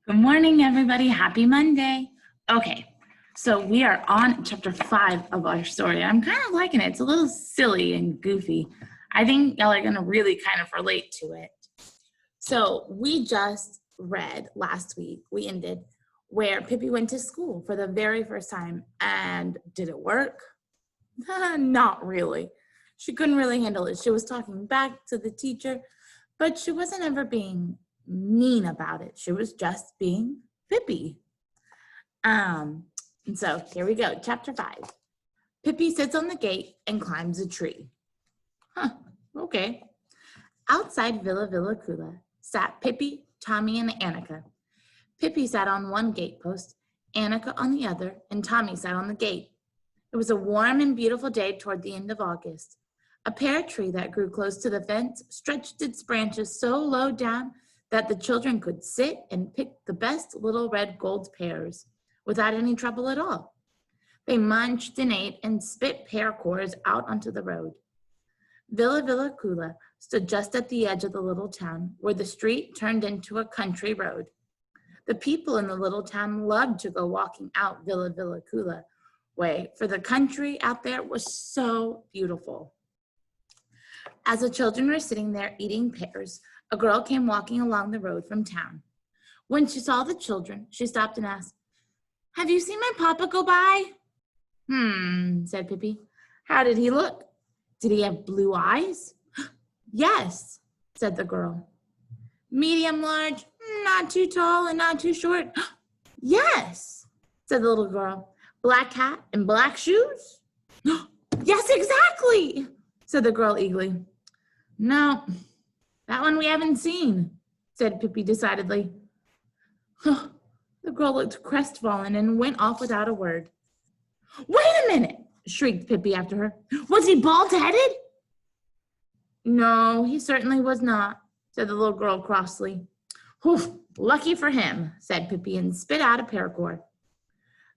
Good morning, everybody. Happy Monday. Okay, so we are on chapter 5 of our story. I'm kind of liking it. It's a little silly and goofy. I think y'all are going to really kind of relate to it. So we just read last week, we ended, where Pippi went to school for the very first time. And did it work? Not really. She couldn't really handle it. She was talking back to the teacher, but she wasn't ever being mean about it. She was just being Pippi. And so here we go, chapter 5. Pippi sits on the gate and climbs a tree. Okay. Outside Villa Kula sat Pippi, Tommy, and Annika. Pippi sat on one gate post, Annika on the other, and Tommy sat on the gate. It was a warm and beautiful day toward the end of August. A pear tree that grew close to the fence stretched its branches so low down that the children could sit and pick the best little red gold pears without any trouble at all. They munched and ate and spit pear cores out onto the road. Villa Kula stood just at the edge of the little town where the street turned into a country road. The people in the little town loved to go walking out Villa Kula way, for the country out there was so beautiful. As the children were sitting there eating pears, a girl came walking along the road from town. When she saw the children, she stopped and asked, "Have you seen my papa go by?" Said Pippi. "How did he look? Did he have blue eyes?" "Yes," said the girl. "Medium large, not too tall and not too short?" "Yes," said the little girl. "Black hat and black shoes?" "Yes, exactly," said the girl eagerly. "No, that one we haven't seen," said Pippi decidedly. The girl looked crestfallen and went off without a word. "Wait a minute," shrieked Pippi after her. "Was he bald-headed?" "No, he certainly was not," said the little girl crossly. "Lucky for him," said Pippi and spit out a pear core.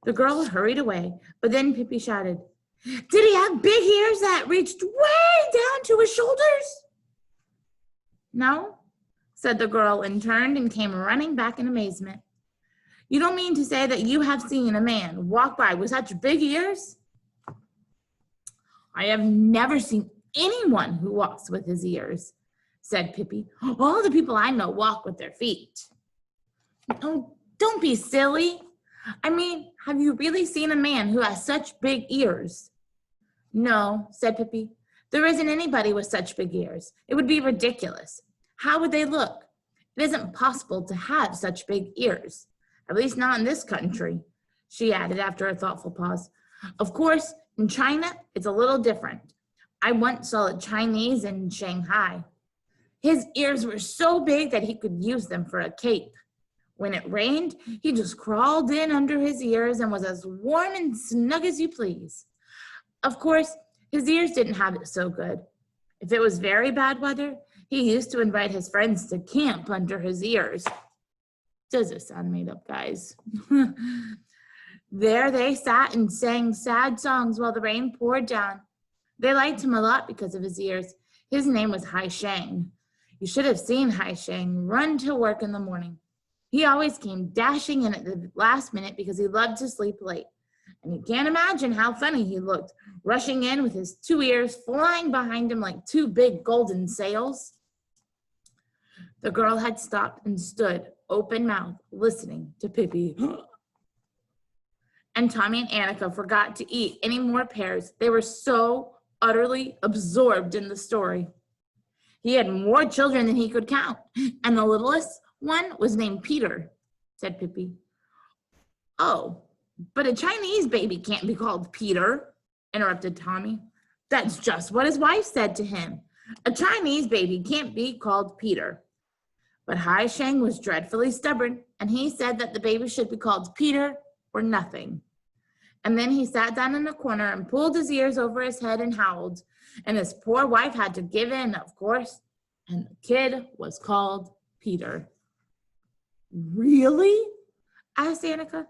The girl hurried away, but then Pippi shouted, "Did he have big ears that reached way down to his shoulders?" "No," said the girl, and turned and came running back in amazement. "You don't mean to say that you have seen a man walk by with such big ears?" "I have never seen anyone who walks with his ears," said Pippi. "All the people I know walk with their feet." "Oh, don't be silly. I mean, have you really seen a man who has such big ears?" "No," said Pippi. "There isn't anybody with such big ears. It would be ridiculous. How would they look? It isn't possible to have such big ears. At least not in this country," she added after a thoughtful pause. "Of course, in China, it's a little different. I once saw a Chinese in Shanghai. His ears were so big that he could use them for a cape. When it rained, he just crawled in under his ears and was as warm and snug as you please. Of course, his ears didn't have it so good. If it was very bad weather, he used to invite his friends to camp under his ears." Does it sound made up, guys? There they sat and sang sad songs while the rain poured down. They liked him a lot because of his ears. His name was Hai Shang. You should have seen Hai Shang run to work in the morning. He always came dashing in at the last minute because he loved to sleep late. And you can't imagine how funny he looked, rushing in with his 2 ears flying behind him like 2 big golden sails. The girl had stopped and stood, open-mouthed, listening to Pippi. And Tommy and Annika forgot to eat any more pears. They were so utterly absorbed in the story. "He had more children than he could count, and the littlest one was named Peter," said Pippi. "Oh, but a Chinese baby can't be called Peter," interrupted Tommy. "That's just what his wife said to him. A Chinese baby can't be called Peter." But Hai Shang was dreadfully stubborn, and he said that the baby should be called Peter or nothing. And then he sat down in a corner and pulled his ears over his head and howled. And his poor wife had to give in, of course, and the kid was called Peter. "Really?" asked Annika.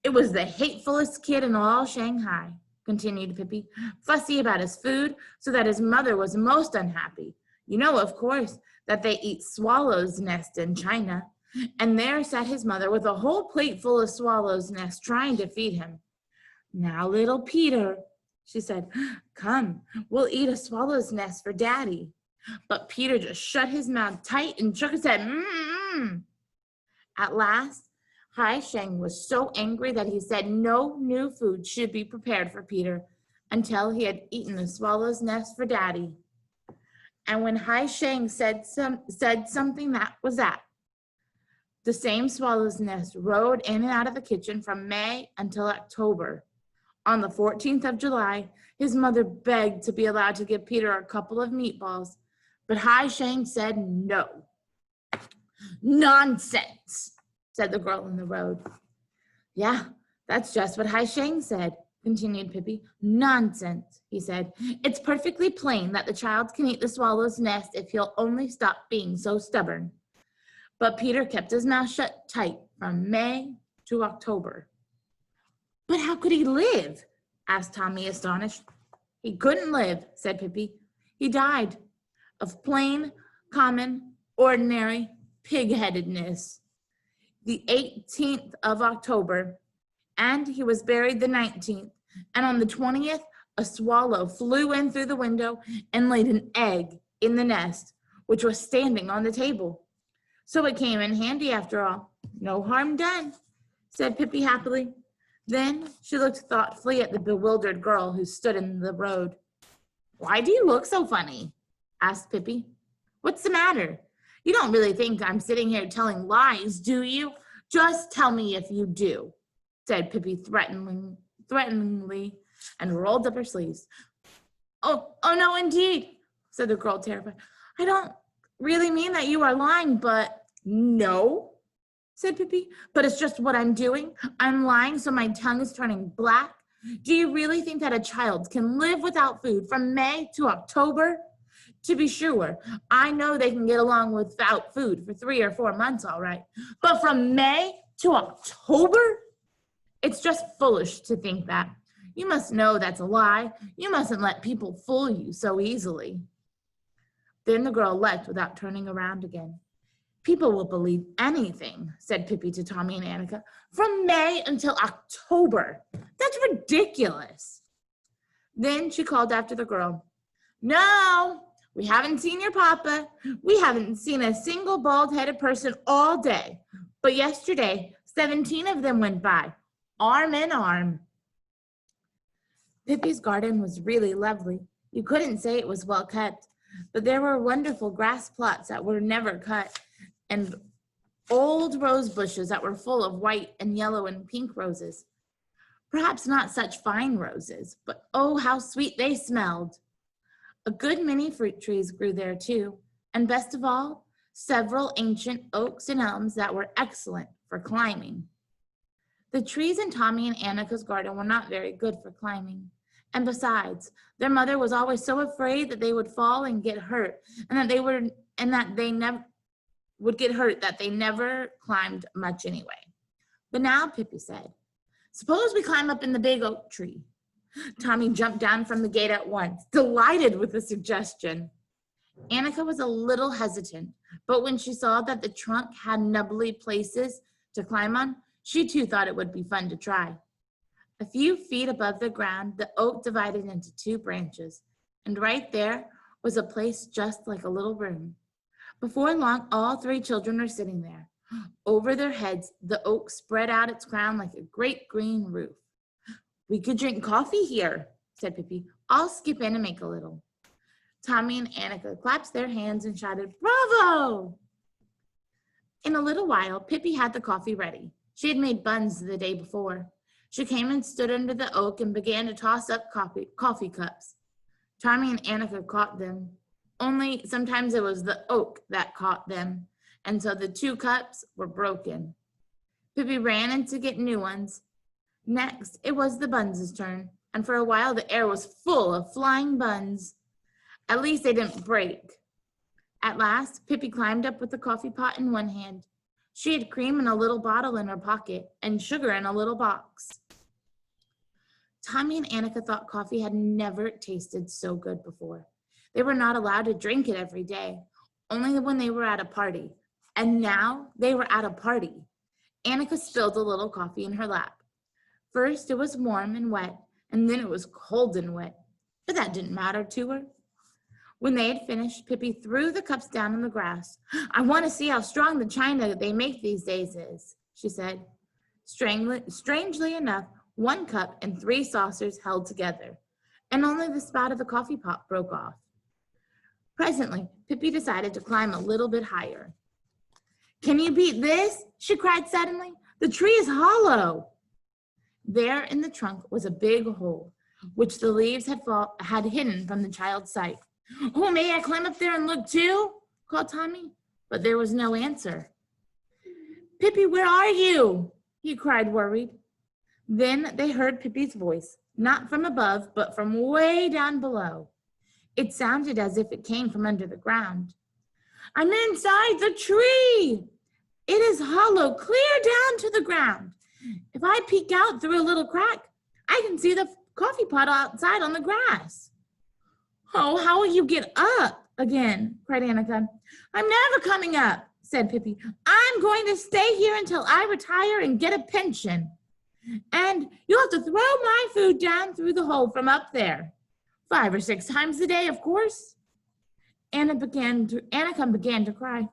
"It was the hatefulest kid in all Shanghai," continued Pippi, "fussy about his food so that his mother was most unhappy. You know, of course, that they eat swallows' nests in China. and there sat his mother with a whole plate full of swallows' nests trying to feed him. "Now, little Peter," she said, "come, we'll eat a swallow's nest for Daddy." But Peter just shut his mouth tight and shook his head. Mm-mm. At last, Hai Sheng was so angry that he said no new food should be prepared for Peter until he had eaten a swallow's nest for Daddy. And when Hai Sheng said something, that was that. The same swallow's nest rode in and out of the kitchen from May until October. On the 14th of July, his mother begged to be allowed to give Peter a couple of meatballs, but Hai Sheng said no. "Nonsense," said the girl in the road. "Yeah, that's just what Hai Sheng said," continued Pippi. "Nonsense," he said. "It's perfectly plain that the child can eat the swallow's nest if he'll only stop being so stubborn." But Peter kept his mouth shut tight from May to October. "But how could he live?" asked Tommy, astonished. "He couldn't live," said Pippi. "He died of plain, common, ordinary pig-headedness the 18th of October, and he was buried the 19th, and on the 20th, a swallow flew in through the window and laid an egg in the nest, which was standing on the table. So it came in handy after all. No harm done," said Pippi happily. Then she looked thoughtfully at the bewildered girl who stood in the road. "Why do you look so funny?" asked Pippi. "What's the matter? You don't really think I'm sitting here telling lies, do you? Just tell me if you do," said Pippi threateningly, and rolled up her sleeves. Oh, no, indeed," said the girl, terrified. "I don't really mean that you are lying, but..." "No," said Pippi, "but it's just what I'm doing. I'm lying so my tongue is turning black. Do you really think that a child can live without food from May to October? To be sure, I know they can get along without food for 3 or 4 months, all right. But from May to October? It's just foolish to think that. You must know that's a lie. You mustn't let people fool you so easily." Then the girl left without turning around again. "People will believe anything," said Pippi to Tommy and Annika. "From May until October. That's ridiculous." Then she called after the girl. "No, we haven't seen your papa. We haven't seen a single bald-headed person all day. But yesterday, 17 of them went by, arm in arm." Pippi's garden was really lovely. You couldn't say it was well kept, but there were wonderful grass plots that were never cut, and old rose bushes that were full of white and yellow and pink roses. Perhaps not such fine roses, but oh, how sweet they smelled. A good many fruit trees grew there too, and best of all, several ancient oaks and elms that were excellent for climbing. The trees in Tommy and Annika's garden were not very good for climbing. And besides, their mother was always so afraid that they would fall and get hurt, and that they never climbed much anyway. But now Pippi said, "Suppose we climb up in the big oak tree." Tommy jumped down from the gate at once, delighted with the suggestion. Annika was a little hesitant, but when she saw that the trunk had nubbly places to climb on, she too thought it would be fun to try. A few feet above the ground, the oak divided into 2 branches, and right there was a place just like a little room. Before long, all 3 children were sitting there. Over their heads, the oak spread out its crown like a great green roof. "We could drink coffee here," said Pippi. "I'll skip in and make a little." Tommy and Annika clapped their hands and shouted, "Bravo!" In a little while, Pippi had the coffee ready. She had made buns the day before. She came and stood under the oak and began to toss up coffee cups. Tommy and Annika caught them. Only sometimes it was the oak that caught them, and so the 2 cups were broken. Pippi ran in to get new ones. Next, it was the buns' turn, and for a while the air was full of flying buns. At least they didn't break. At last, Pippi climbed up with the coffee pot in one hand. She had cream in a little bottle in her pocket and sugar in a little box. Tommy and Annika thought coffee had never tasted so good before. They were not allowed to drink it every day, only when they were at a party. And now they were at a party. Annika spilled a little coffee in her lap. First it was warm and wet, and then it was cold and wet, but that didn't matter to her. When they had finished, Pippi threw the cups down on the grass. I want to see how strong the china they make these days is, she said. Strangely enough, 1 cup and 3 saucers held together, and only the spout of the coffee pot broke off. Presently, Pippi decided to climb a little bit higher. Can you beat this? She cried suddenly. The tree is hollow. There in the trunk was a big hole, which the leaves had hidden from the child's sight. Oh, may I climb up there and look too? Called Tommy, but there was no answer. Pippi, where are you? He cried, worried. Then they heard Pippi's voice, not from above, but from way down below. It sounded as if it came from under the ground. I'm inside the tree. It is hollow, clear down to the ground. If I peek out through a little crack, I can see the coffee pot outside on the grass. Oh, how will you get up again? Cried Annika. I'm never coming up, said Pippi. I'm going to stay here until I retire and get a pension. And you'll have to throw my food down through the hole from up there. 5 or 6 times a day, of course. Annika began to cry.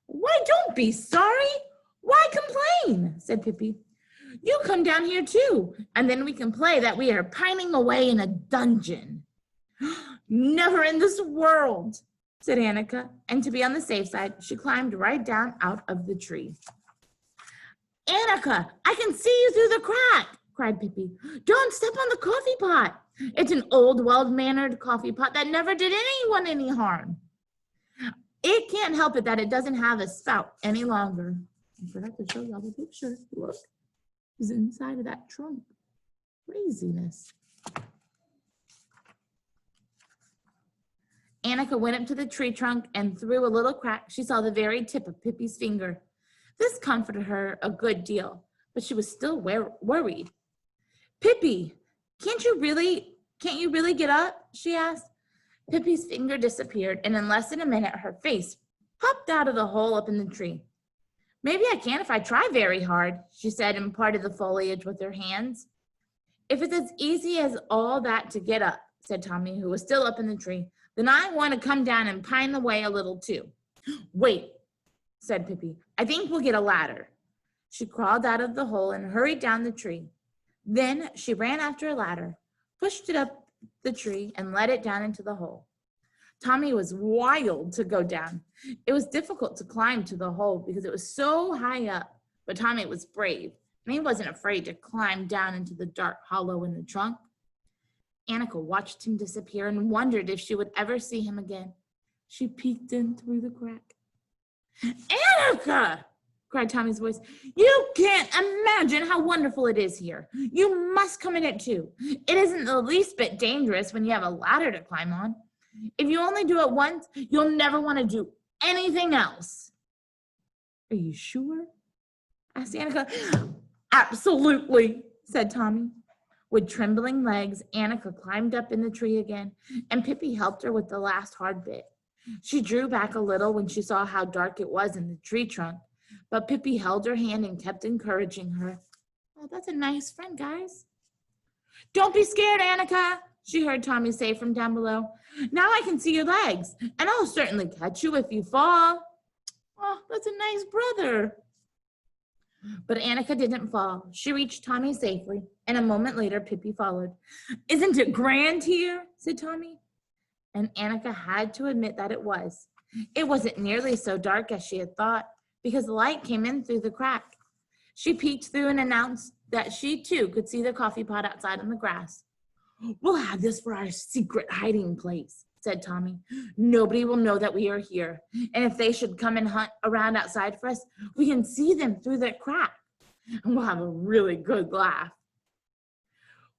Why, don't be sorry. Why complain? Said Pippi. You come down here too, and then we can play that we are pining away in a dungeon. Never in this world, said Annika, and to be on the safe side, she climbed right down out of the tree. Annika, I can see you through the crack, cried Pippi. Don't step on the coffee pot. It's an old, well-mannered coffee pot that never did anyone any harm. It can't help it that it doesn't have a spout any longer. I forgot to show y'all the picture. Look, it's inside of that trunk. Craziness. Annika went up to the tree trunk and through a little crack, she saw the very tip of Pippi's finger. This comforted her a good deal, but she was still worried. Pippi, can't you really get up? She asked. Pippi's finger disappeared, and in less than a minute, her face popped out of the hole up in the tree. Maybe I can if I try very hard, she said and parted the foliage with her hands. If it's as easy as all that to get up, said Tommy, who was still up in the tree, then I want to come down and pine away a little too. Wait, said Pippi. I think we'll get a ladder. She crawled out of the hole and hurried down the tree. Then she ran after a ladder, pushed it up the tree, and let it down into the hole. Tommy was wild to go down. It was difficult to climb to the hole because it was so high up, but Tommy was brave, and he wasn't afraid to climb down into the dark hollow in the trunk. Annika watched him disappear and wondered if she would ever see him again. She peeked in through the crack. Annika! Cried Tommy's voice. You can't imagine how wonderful it is here. You must come in it too. It isn't the least bit dangerous when you have a ladder to climb on. If you only do it once, you'll never want to do anything else. Are you sure? Asked Annika. Absolutely, said Tommy. With trembling legs, Annika climbed up in the tree again, and Pippi helped her with the last hard bit. She drew back a little when she saw how dark it was in the tree trunk, but Pippi held her hand and kept encouraging her. Oh, that's a nice friend, guys. Don't be scared, Annika, she heard Tommy say from down below. Now I can see your legs, and I'll certainly catch you if you fall. Oh, that's a nice brother. But Annika didn't fall. She reached Tommy safely, and a moment later, Pippi followed. Isn't it grand here? Said Tommy. And Annika had to admit that it was. It wasn't nearly so dark as she had thought, because the light came in through the crack. She peeked through and announced that she too could see the coffee pot outside on the grass. We'll have this for our secret hiding place, said Tommy. Nobody will know that we are here, and if they should come and hunt around outside for us, we can see them through the crack, and we'll have a really good laugh.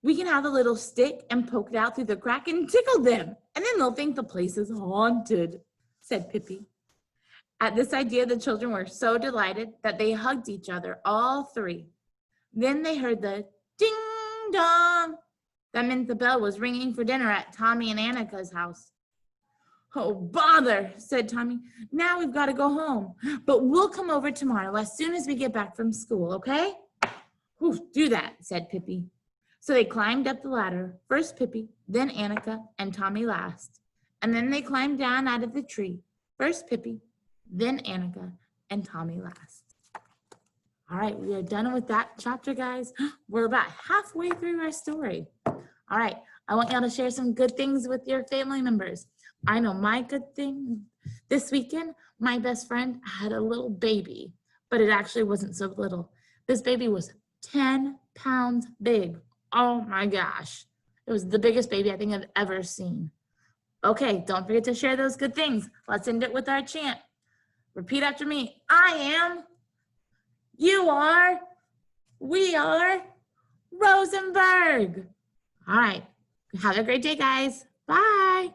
We can have a little stick and poke it out through the crack and tickle them, and then they'll think the place is haunted, said Pippi. At this idea, the children were so delighted that they hugged each other, all three. Then they heard the ding-dong. That meant the bell was ringing for dinner at Tommy and Annika's house. Oh, bother, said Tommy. Now we've got to go home. But we'll come over tomorrow as soon as we get back from school, okay? Do that, said Pippi. So they climbed up the ladder, first Pippi, then Annika, and Tommy last. And then they climbed down out of the tree, first Pippi, then Annika, and Tommy last. All right, we are done with that chapter, guys. We're about halfway through our story. All right, I want y'all to share some good things with your family members. I know my good thing. This weekend, my best friend had a little baby, but it actually wasn't so little. This baby was 10 pounds big. Oh my gosh. It was the biggest baby I think I've ever seen. Okay, don't forget to share those good things. Let's end it with our chant. Repeat after me. I am, you are, we are Rosenberg. All right, have a great day, guys. Bye.